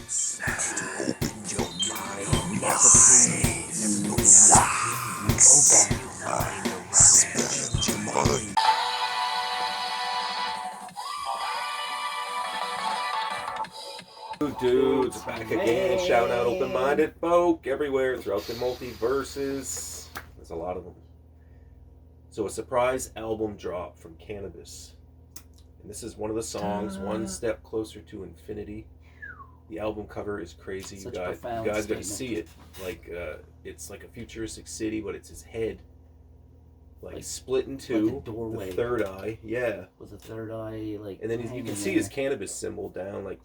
words to open your mind. No lies. Open your mind. Spend your mind. Dudes, back again, shouting out open-minded folk everywhere throughout the multiverses. There's a lot of them. So a surprise album drop from Canibus. And this is one of the songs, One Step Closer to Infinity. The album cover is crazy. You guys got to see it. Like, it's like a futuristic city, but it's his head. Like split in two. Like a doorway. The third eye, yeah. With a third eye, like. And then you can see his cannabis symbol down, like,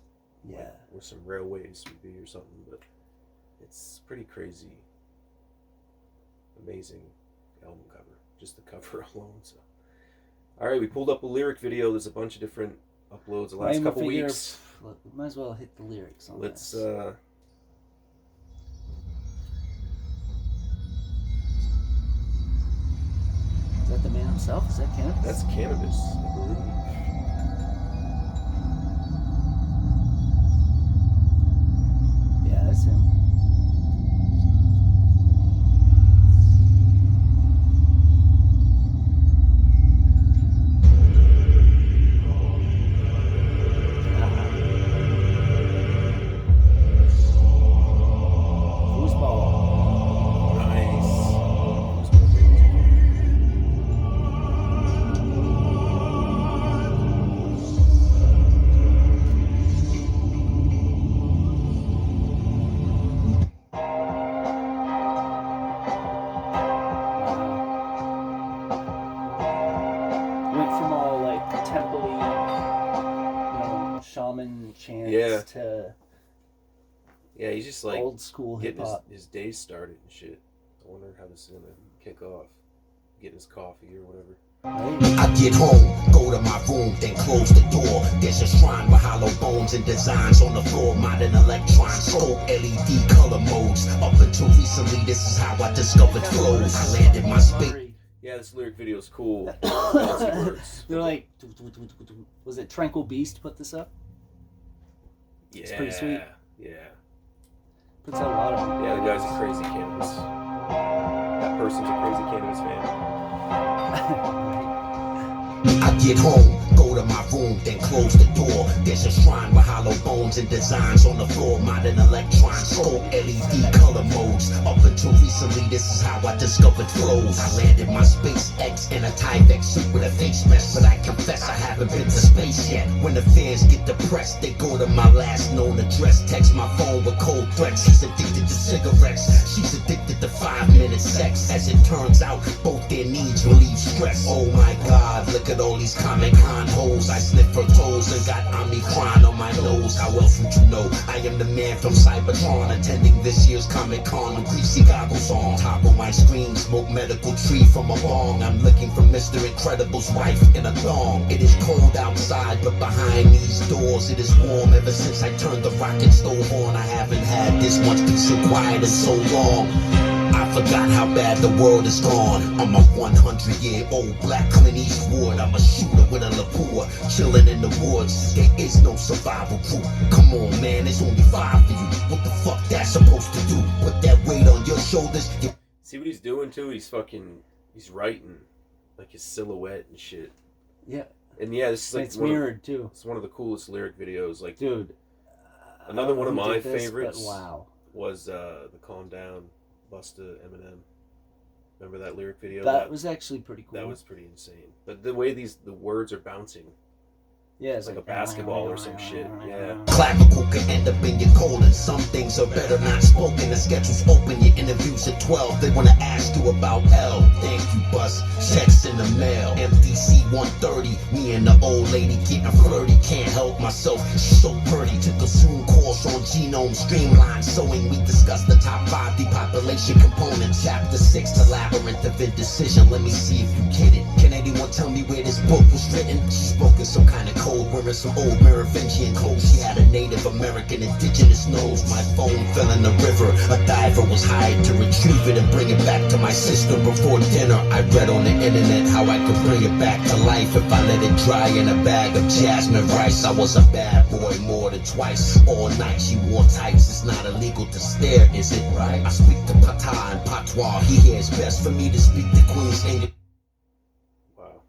yeah, where some railways would be or something, but it's pretty crazy. Amazing album cover. Just the cover alone. So, all right, we pulled up a lyric video. There's a bunch of different uploads the last couple weeks. Look, we might as well hit the lyrics on Let's. this. Is that the man himself? Is that Canibus? That's Canibus, I believe. Yeah, that's him. Shaman chants to he's just like old school hip hop. His day started and shit. I wonder how this is gonna kick off. Getting his coffee or whatever. I get home, go to my room, then close the door. There's a shrine with hollow bones and designs on the floor. Modern electrons, scope, LED color modes. Up until recently, this is how I discovered flows. I landed my space. Yeah, this lyric video is cool. They're like, was it Tranquil Beast put this up? Yeah, it's pretty sweet. Yeah. Puts out a lot of them. Yeah, the guy's a crazy Canibus. That person's a crazy Canibus fan. I get home, go to my room, then close the door. There's a shrine with hollow bones and designs on the floor. Modern electrons, scope, LED color modes. Up until recently, this is how I discovered flows. I landed my SpaceX in a Tyvek suit with a face mask, but I confess I haven't been to space yet. When the fans get depressed, they go to my last known address. Text my phone with cold threats. He's addicted to cigarettes. She's addicted to 5-minute sex. As it turns out, both their needs relieve stress. Oh my God, look at all these Comic-Con hoes. I sniff her toes and got Omicron on my nose. How else would you know? I am the man from Cybertron, attending this year's Comic-Con with greasy goggles on. Top of my screen, smoke medical tree from a bong. I'm looking for Mr. Incredible's wife in a thong. It is cold outside, but behind these doors it is warm. Ever since I turned the rocket stove on, I haven't had this much peace and quiet in so long. I forgot how bad the world is gone. I'm a 100-year-old black Clint Eastwood. I'm a shooter with a lapua, chilling in the woods. There is no survival crew. Come on, man, there's only 5 for you. What the fuck that's supposed to do? Put that weight on your shoulders. See what he's doing too? He's writing like his silhouette and shit. Yeah. And yeah, this is like it's mirrored too. It's one of the coolest lyric videos. Like, dude, another one of my favorites. Wow. Was the Calm Down Busta Eminem. Remember that lyric video? That was actually pretty cool. That was pretty insane. But the way the words are bouncing. Yeah, it's like a basketball or some shit. Yeah. Clavicle could end up in your colon. Some things are better not spoken. The schedule's open. Your interviews at 12. They wanna ask you about L. Thank you, bus. Checks in the mail. MDC 130. Me and the old lady getting flirty. Can't help myself. She's so pretty. Took a Zoom course on genome streamline sewing. We discussed the top 5 depopulation components. Chapter 6, the labyrinth of indecision. Let me see if you get it. Can anyone tell me where this book was written? She spoke in some kind of code. Wearing some old Merovingian clothes. She had a Native American indigenous nose. My phone fell in the river. A diver was hired to retrieve it and bring it back to my sister before dinner. I read on the internet how I could bring it back to life if I let it dry in a bag of jasmine rice. I was a bad boy more than twice. All night She wore tights, it's not illegal to stare, is it right? I speak to pata and patois, he hears best for me to speak to Queen's English. Wow.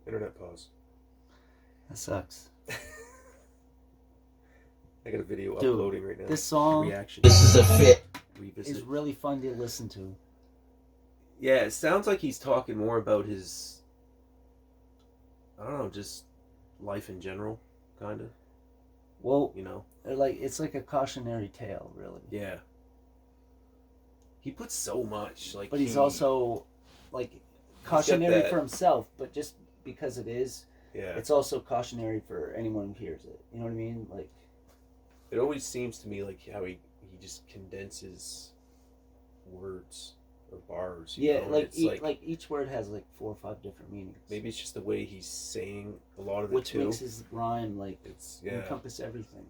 Internet pause. That sucks. I got a video Dude, uploading right now. this song Reaction. This is a fit. Revisit. is really fun to listen to. Yeah, it sounds like he's talking more about his, I don't know, just life in general, kind of. Well, You know? like it's like a cautionary tale, really. Yeah. He puts so much, like. But he's also like cautionary that- for himself, but just because it is, Yeah. it's also cautionary for anyone who hears it. You know what I mean? Like, It always seems to me like how he just condenses words or bars. You yeah, know? like, It's like each word has like 4 or 5 different meanings. maybe it's just the way he's saying a lot of it which too. makes his rhyme like It's yeah. encompass everything.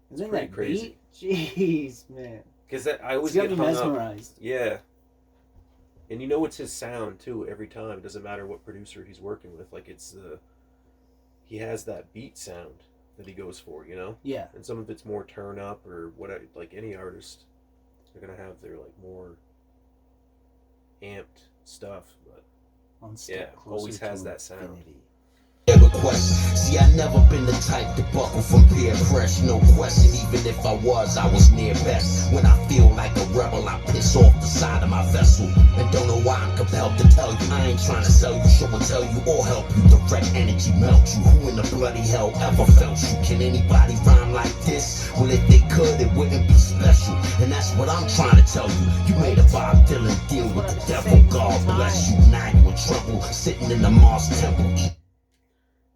And It's then pretty that crazy. beat, jeez, man, Because I always it's got get me hung up. mesmerized. Yeah. And you know it's his sound too every time. It doesn't matter what producer he's working with. Like he has that beat sound that he goes for, you know? Yeah, And some of it's more turn up or what like any artist, they're gonna have their like more amped stuff, but one step yeah, closer always to has that sound. infinity. Request. See, I never been the type to buckle from peer pressure, no question. Even if I was near best. When I feel like a rebel, I piss off the side of my vessel. And don't know why I'm compelled to tell you. I ain't trying to sell you, show and tell you, or help you. Direct energy melt you. Who in the bloody hell ever felt you? Can anybody rhyme like this? Well, if they could, it wouldn't be special. And that's what I'm trying to tell you. You made a Bob Dylan deal with the devil. God bless you. Now you in trouble, sitting in the Mars temple.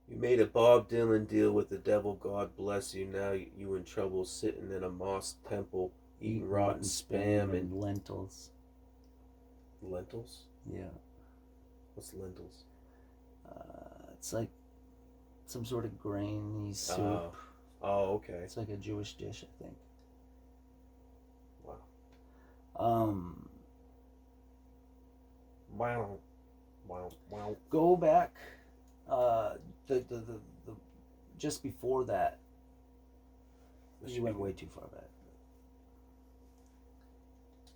You made a Bob Dylan deal with the devil, God bless you. Now you in trouble sitting in a mosque temple eating rotten spam and lentils. lentils? Yeah, What's lentils? it's like some sort of grainy soup. Oh, okay. It's like a Jewish dish, I think. Wow. Wow. Wow. Wow. Go back. The just before that, you went way too far back.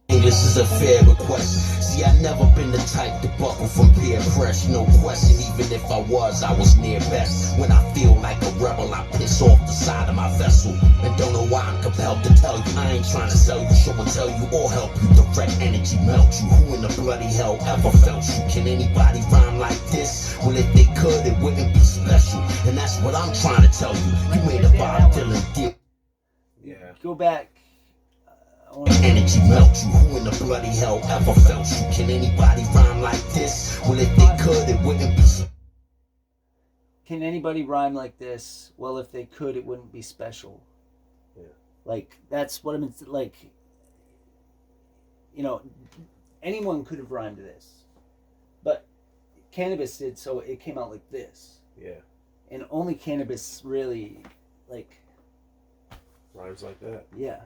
This is a fair request. See, I never been the type to buckle from peer pressure, no question. Even if I was near best. When I feel like a rebel, I piss off the side of my vessel. And don't know why I'm compelled to tell you. I ain't trying to sell you, show and tell you, or help you. Direct energy melt you. Who in the bloody hell ever felt you? Can anybody rhyme like this? Well, if they could, it wouldn't be special. And that's what I'm trying to tell you. You made a Bob Dylan deal. Yeah. Go back. Energy melt you. Who in the bloody hell ever felt you? Can anybody rhyme like this? Well, if they could, it wouldn't be. Can anybody rhyme like this? Well, if they could, it wouldn't be special. Yeah. Like, that's what I'm like. You know, anyone could have rhymed this, but Canibus did, so it came out like this. Yeah. And only Canibus really, like, Rhymes like that. yeah.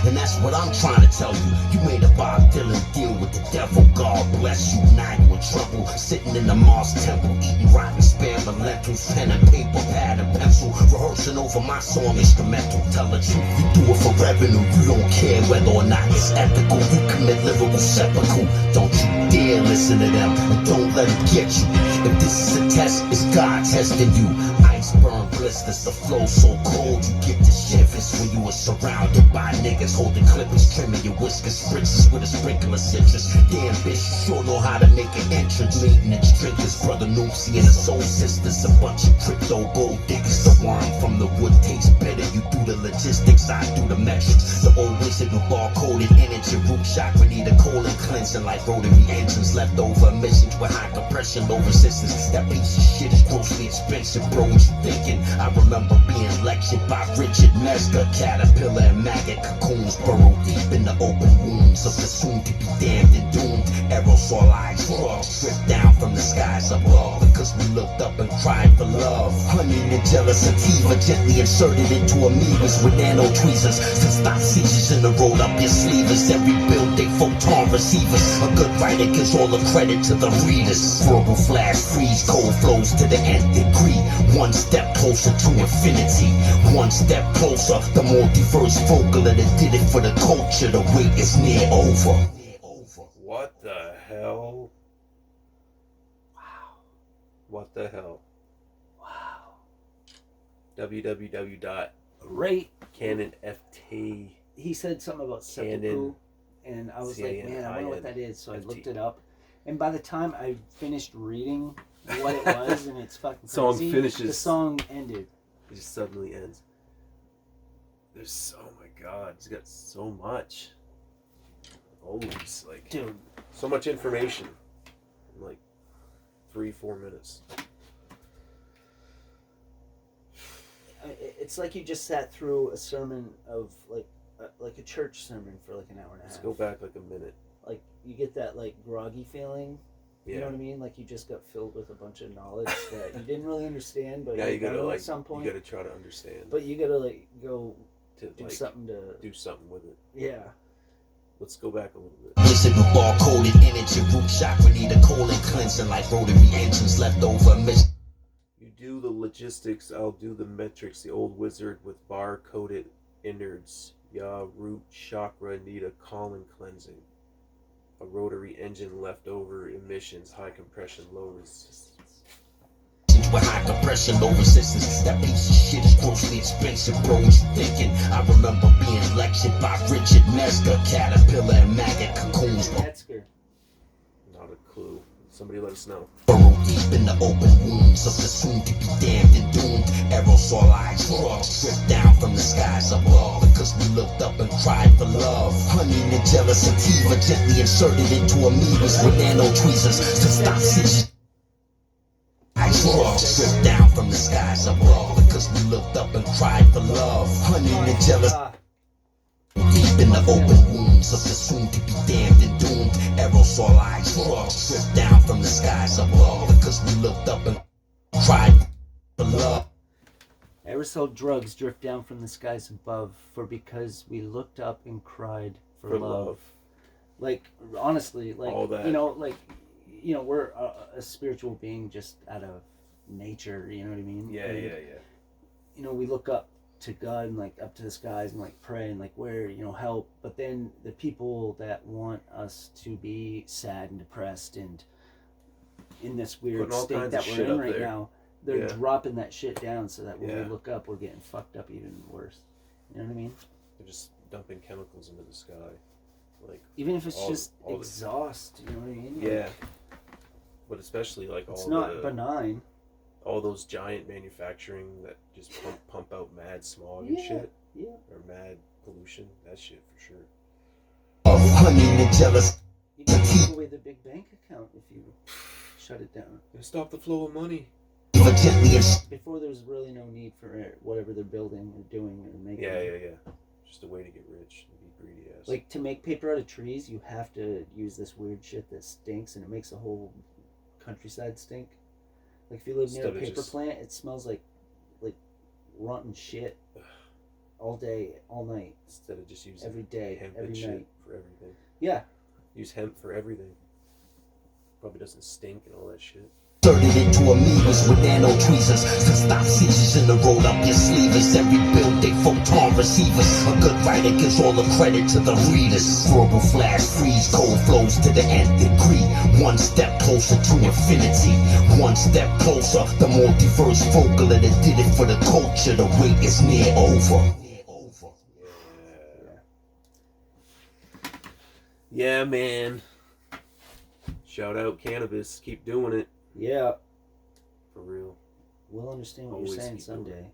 And that's what I'm trying to tell you. You made a Bob Dylan deal with the devil. God bless you. Now you in trouble, sitting in the Mars temple, eating rotten spam and lentils, pen and paper, pad and pencil, rehearsing over my song instrumental. Tell the truth, you do it for revenue. You don't care whether or not it's ethical. You commit lyrical seppuku. Don't you dare listen to them, and don't let them get you. If this is a test, it's God testing you. Ice burn blisters, the flow so cold you get the shivers when you are surrounded by niggas holding clippers, trimming your whiskers, spritzes with a sprinkle of citrus. Damn bitch, you sure know how to make an entrance. Maintenance drinkers, brother Noopsy and the soul sisters, a bunch of crypto gold diggers. The worm from the wood tastes better. You do the logistics, I do the metrics. The old wizard with bar-coded energy, root chakra need a colon cleansing like rotary engines. Leftover emissions with high compression, low resistance. That piece of shit is grossly expensive, bro. What you thinking? I remember being lectured by Richard Mesca, caterpillar and maggot cocoons burrow deep in the open wounds of the soon-to-be damned and doomed. Aerosolized drugs drip down from the skies above because we looked up and cried for love. Honey and jealous sativa gently inserted into amoebas with nano tweezers to stop seizures in the roll up your sleeves. Every build they photon receivers. A good writer gives all the credit to the readers. Verbal flash, freeze, cold flows to the nth degree. One step closer to infinity. One step closer, the multiverse vocal that did it for the culture. The wait is near over. What the hell? Wow. What the hell? Wow. www.canonft. He said something about seppuku, and I was like, man, I wonder what that is. So I looked it up, and by the time I finished reading what it was, and it's fucking crazy, Song finishes. the song ended. It just suddenly ends. There's, oh my god, he's got so much. Oh, he's like, Dude, so much information in like 3-4 minutes. it's like you just sat through a sermon of like a church sermon for like an hour and a half. Let's go back like a minute. Like you get that like groggy feeling. Yeah. You know what I mean? Like you just got filled with a bunch of knowledge that you didn't really understand, but Yeah, you gotta know like, at some point. you gotta try to understand. But you gotta like go to do like, something to do something with it. Yeah. Let's go back a little bit. Listen with bar-coded energy, root chakra need a colon cleansing like rotary engines left over. You do the logistics, I'll do the metrics. The old wizard with bar-coded innards. Ya root chakra need a colon cleansing. A rotary engine left over emissions, high compression, low resistance. With high compression, low resistance. That piece of shit is grossly expensive, bro. What you thinking? I remember being lectured by Richard Metzger, caterpillar and maggot cocoons. Metzger. Not a clue. Somebody let us know. Burrow deep in the open wounds of the soon-to-be damned and doomed. Aerosol-eyed drugs dripped down from the skies above because we looked up and cried for love. Honey and jealous sativa gently inserted into amoebas with nano tweezers to stop seizures. Drugs dripped down from the skies above because we looked up and cried for love. Honey and jealous deep in the open wounds of the soon-to-be damned and doomed. Aerosol-eyed drugs dripped down from the skies above because we looked up and cried for love. Aerosol drugs drift down from the skies above for because we looked up and cried for love. Like honestly, like all that. You know, we're a spiritual being just out of nature. You know what I mean? Yeah, and, yeah. You know, we look up to God and like up to the skies and like pray and like where help. But then the people that want us to be sad and depressed and in this weird state that we're in right now, they're dropping that shit down so that when we look up, we're getting fucked up even worse. You know what I mean? They're just dumping chemicals into the sky, like even if it's just exhaust. You know what I mean? Yeah. But especially like it's not benign. All those giant manufacturing that just pump out mad smog and shit. Yeah. Or mad pollution. That shit for sure. Honey and jealous. You can take away the big bank account if you shut it down. Stop the flow of money. Before there's really no need for whatever they're building or doing or making. Yeah. Just a way to get rich and be greedy ass. Like to make paper out of trees, you have to use this weird shit that stinks and it makes the whole countryside stink. Like if you live near a paper plant, it smells like rotten shit all day, all night. Instead of just using every day, hemp every and night shit for everything. Yeah. Use hemp for everything. Probably doesn't stink and all that shit. Inserted into amoebas with nano tweezers to stop seizures and to roll up your sleeves. Every build they photon receivers. A good writer gives all the credit to the readers. Verbal flash, freeze, cold flows to the nth degree. One step closer to infinity. One step closer, the multiverse vocal that did it for the culture. The wait is near over. Yeah, man. Shout out Canibus. Keep doing it. Yeah. For real. We'll understand what you're saying someday.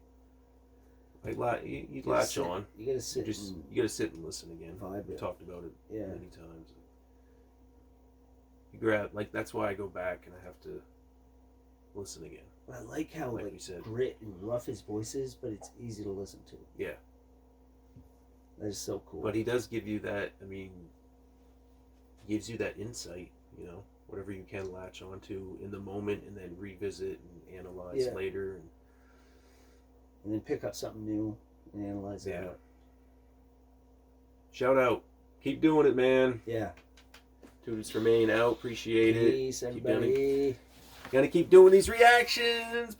Like you latch on. You gotta sit. You gotta sit and listen again. We talked about it many times. You grab that's why I go back and I have to listen again. I like how like we said, grit and rough his voice is, but it's easy to listen to. Yeah. That is so cool. But he does give you that. I mean, he gives you that insight. You know. Whatever you can latch onto in the moment and then revisit and analyze later. And then pick up something new and analyze it out. Shout out. Keep doing it, man. Yeah. Tudis remain out. Appreciate it. Peace, everybody. Gonna keep doing these reactions.